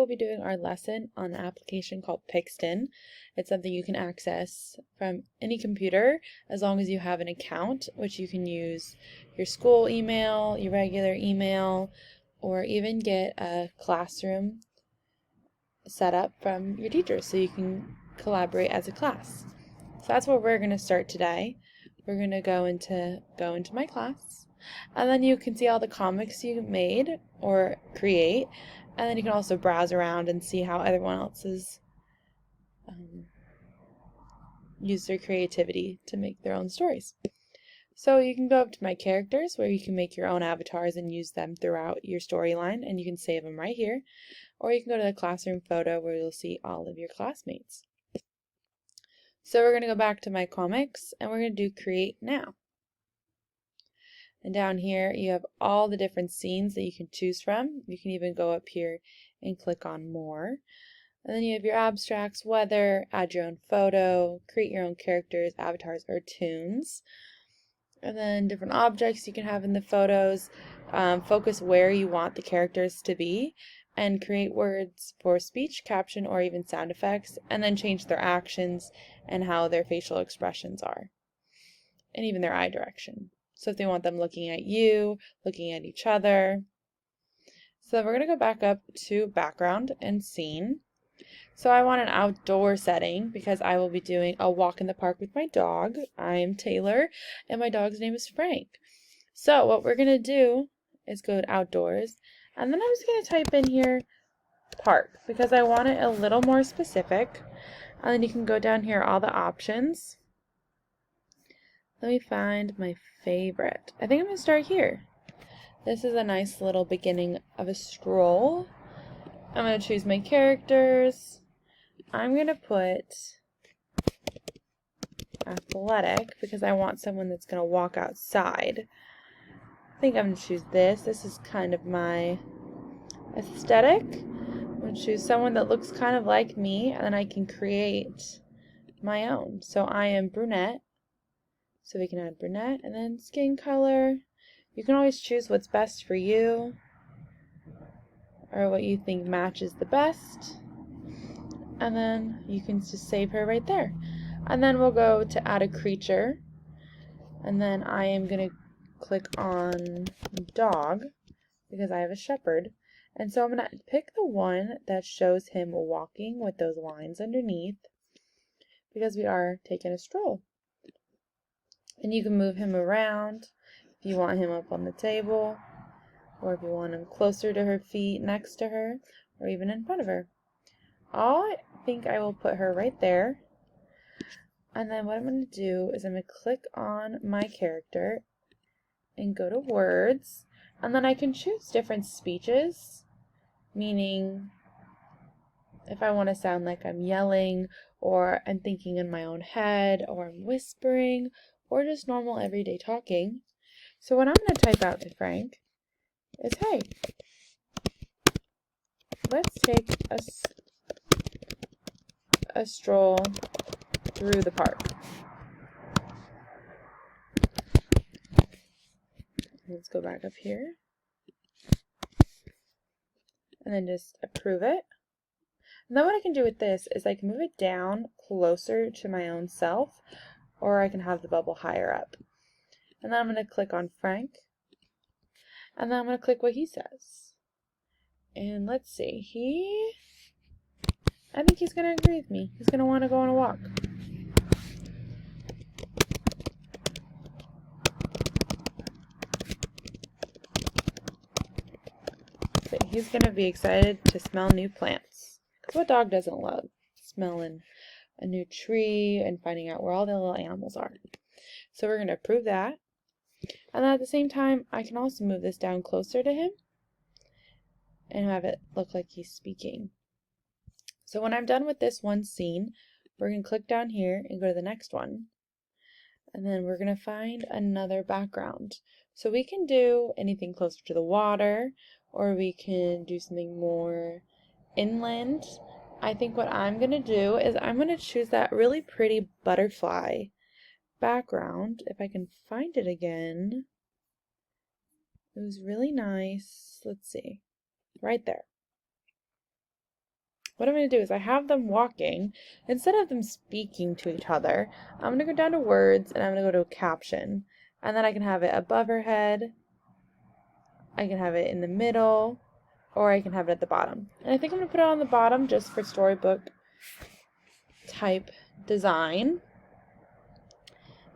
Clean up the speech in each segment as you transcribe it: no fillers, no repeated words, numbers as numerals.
will be doing our lesson on an application called Pixton. It's something you can access from any computer as long as you have an account, which you can use your school email, your regular email, or even get a classroom set up from your teacher so you can collaborate as a class. So that's where we're going to start today. We're going to go into my class, and then you can see all the comics you made or create, and then you can also browse around and see how everyone else has used their creativity to make their own stories. So you can go up to my characters where you can make your own avatars and use them throughout your storyline, and you can save them right here, or you can go to the classroom photo where you'll see all of your classmates. So we're going to go back to my comics and we're going to do create now. And down here you have all the different scenes that you can choose from. You can even go up here and click on more. And then you have your abstracts, weather, add your own photo, create your own characters, avatars, or tunes. And then different objects you can have in the photos, focus where you want the characters to be, and create words for speech, caption, or even sound effects, and then change their actions and how their facial expressions are, and even their eye direction. So if they want them looking at you, looking at each other. So we're going to go back up to background and scene. So I want an outdoor setting because I will be doing a walk in the park with my dog. I am Taylor and my dog's name is Frank. So what we're going to do is go to outdoors, and then I'm just going to type in here park because I want it a little more specific. And then you can go down here, all the options. Let me find my favorite. I think I'm going to start here. This is a nice little beginning of a stroll. I'm going to choose my characters. I'm going to put athletic because I want someone that's going to walk outside. I think I'm going to choose this. This is kind of my aesthetic. I'm going to choose someone that looks kind of like me, and then I can create my own. So I am brunette. So we can add brunette, and then skin color. You can always choose what's best for you or what you think matches the best. And then you can just save her right there. And then we'll go to add a creature. And then I am going to click on dog because I have a shepherd. And so I'm going to pick the one that shows him walking with those lines underneath because we are taking a stroll. And you can move him around if you want him up on the table, or if you want him closer to her feet, next to her, or even in front of her. I think I will put her right there. And then what I'm going to do is I'm going to click on my character and go to words. And then I can choose different speeches, meaning if I want to sound like I'm yelling, or I'm thinking in my own head, or I'm whispering, or just normal everyday talking. So what I'm going to type out to Frank is, hey, let's take a stroll through the park. Let's go back up here. And then just approve it. And then what I can do with this is I can move it down closer to my own self, or I can have the bubble higher up. And then I'm going to click on Frank. And then I'm going to click what he says. And let's see, I think he's going to agree with me. He's going to want to go on a walk. So he's going to be excited to smell new plants. Because what dog doesn't love smelling a new tree and finding out where all the little animals are? So we're going to approve that. And then at the same time, I can also move this down closer to him and have it look like he's speaking. So when I'm done with this one scene, we're going to click down here and go to the next one. And then we're going to find another background. So we can do anything closer to the water, or we can do something more inland. I think what I'm going to do is I'm going to choose that really pretty butterfly background. If I can find it again. It was really nice. Let's see. Right there. what I'm going to do is I have them walking. Instead of them speaking to each other, I'm going to go down to words and I'm going to go to caption. And then I can have it above her head, I can have it in the middle, or I can have it at the bottom. And I think I'm going to put it on the bottom just for storybook type design.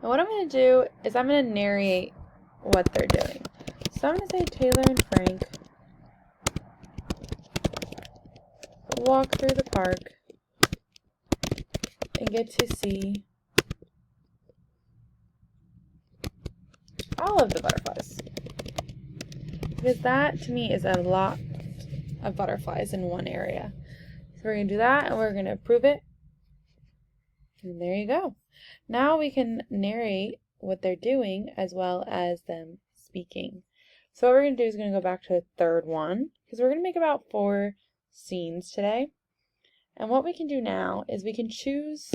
And what I'm going to do is I'm going to narrate what they're doing. So I'm going to say Taylor and Frank walk through the park and get to see all of the butterflies. Because that, to me, is a lot of butterflies in one area. So we're going to do that, and we're going to approve it. And there you go. Now we can narrate what they're doing as well as them speaking. So what we're going to do is going to go back to the third one, because we're going to make about 4 scenes today. And what we can do now is we can choose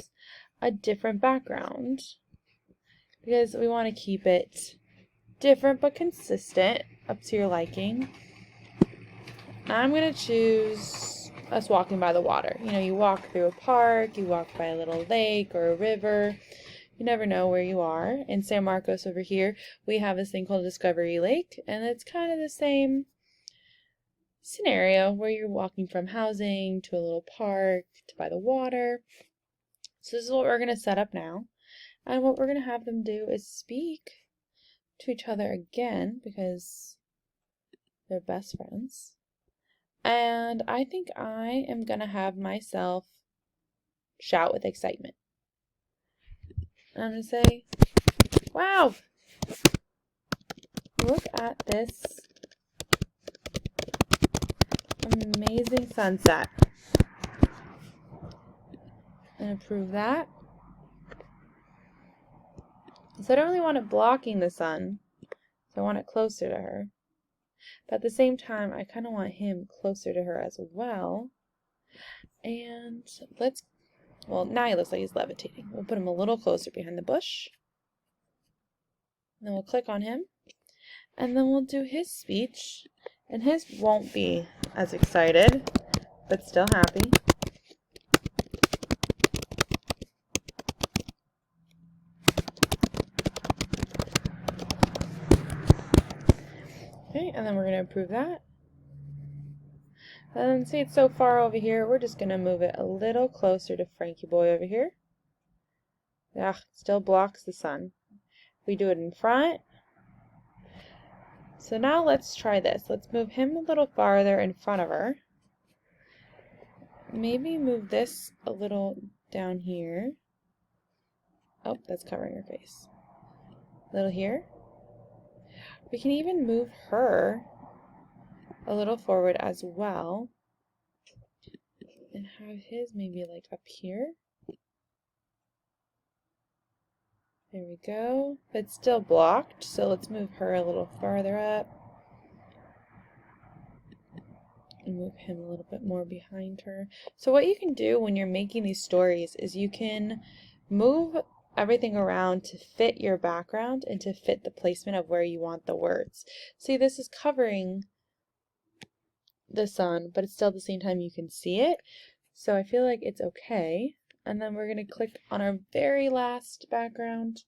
a different background, because we want to keep it different but consistent, up to your liking. I'm going to choose us walking by the water. You know, you walk through a park, you walk by a little lake or a river. You never know where you are. In San Marcos over here, we have this thing called Discovery Lake, and it's kind of the same scenario where you're walking from housing to a little park to by the water. So this is what we're going to set up now. And what we're going to have them do is speak to each other again, because they're best friends. And I think I am going to have myself shout with excitement. And I'm going to say, wow, look at this amazing sunset. And approve that. So I don't really want it blocking the sun, so I want it closer to her. But at the same time, I kind of want him closer to her as well. And well, now he looks like he's levitating. We'll put him a little closer behind the bush. And then we'll click on him. And then we'll do his speech. And his won't be as excited, but still happy. Okay, and then we're going to approve that. And then see, it's so far over here, we're just going to move it a little closer to Frankie Boy over here. Yeah, still blocks the sun. We do it in front. So now let's try this. Let's move him a little farther in front of her. Maybe move this a little down here. Oh, that's covering her face. A little here. We can even move her a little forward as well. And have his maybe like up here. There we go. But still blocked, so let's move her a little farther up. And move him a little bit more behind her. So what you can do when you're making these stories is you can move everything around to fit your background and to fit the placement of where you want the words. See, this is covering the sun, but it's still at the same time you can see it. So I feel like it's okay. And then we're going to click on our very last background.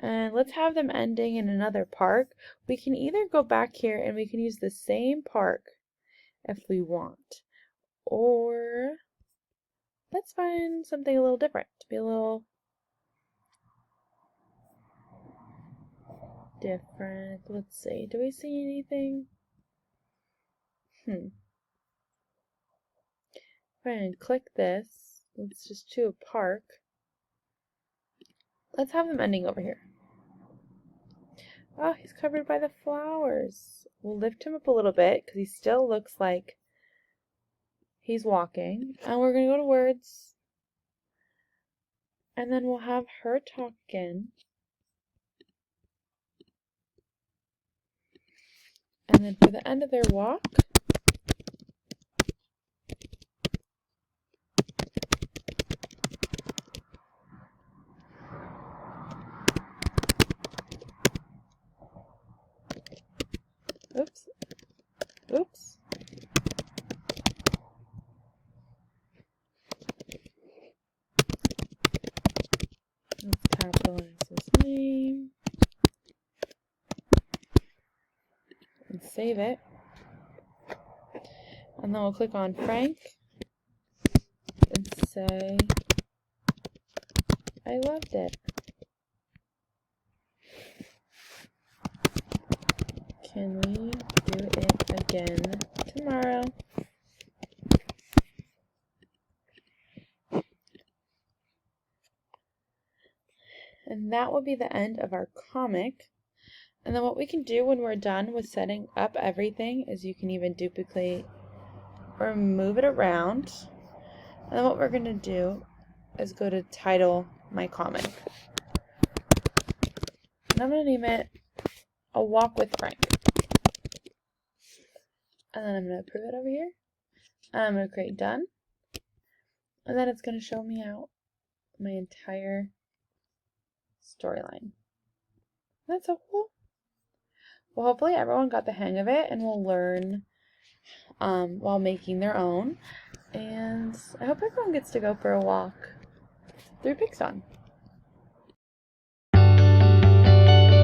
And let's have them ending in another park. We can either go back here and we can use the same park if we want. Or let's find something a little different, to be a little different. Let's see, do we see anything? Go ahead and click this. Let's just do a park. Let's have them ending over here. Oh, he's covered by the flowers. We'll lift him up a little bit because he still looks like he's walking. And we're going to go to words. And then we'll have her talk again. And then for the end of their walk, oops. name and save it. And then we'll click on Frank and say, I loved it. Can we do it again tomorrow? And that will be the end of our comic. And then what we can do when we're done with setting up everything is you can even duplicate or move it around. And then what we're going to do is go to title my comic. And I'm going to name it A Walk with Frank. And then I'm going to approve it over here. And I'm going to create done. And then it's going to show me out my entire storyline. That's so cool. Well, hopefully everyone got the hang of it and will learn while making their own. And I hope everyone gets to go for a walk through Pixton.